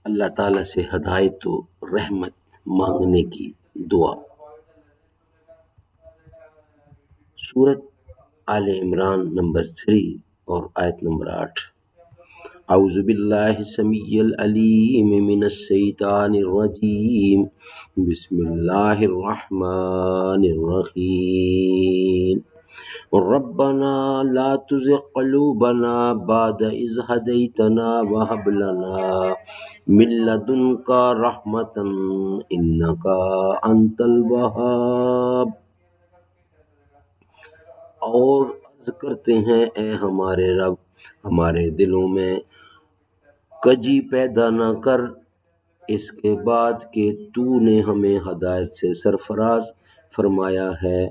اللہ تعالیٰ سے ہدایت و رحمت مانگنے کی دعا۔ سورت آل عمران نمبر 3 اور آیت نمبر 8۔ اعوذ باللہ السمیع العلیم من الشیطان الرجیم، بسم اللہ الرحمن الرحیم۔ ربنا لا تزغ قلوبنا بعد إذ هديتنا وهب لنا من لدنك رحمة إنك أنت الوهاب۔ اور عرض کرتے ہیں اے ہمارے رب، ہمارے دلوں میں کجی پیدا نہ کر اس کے بعد کہ تو نے ہمیں ہدایت سے سرفراز فرمایا ہے،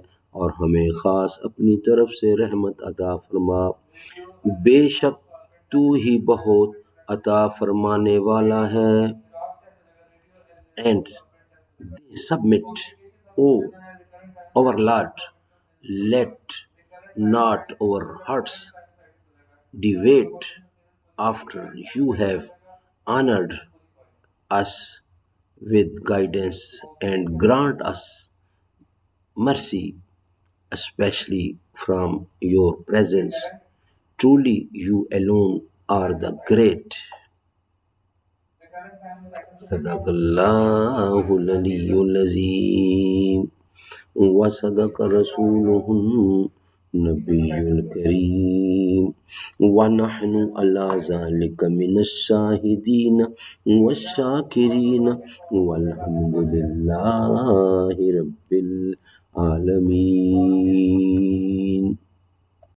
اور ہمیں خاص اپنی طرف سے رحمت عطا فرما، بے شک تو ہی بہت عطا فرمانے والا ہے۔ And they submit, O our Lord, let not our hearts deviate after you have honored us with guidance, and grant us mercy, especially from your presence. Truly you alone are the great. صدق اللہ العلی العظیم وصدق رسولہ النبی الکریم، ونحن علی ذلک من الشاہدین والشاکرین والحمد للہ رب العالمین۔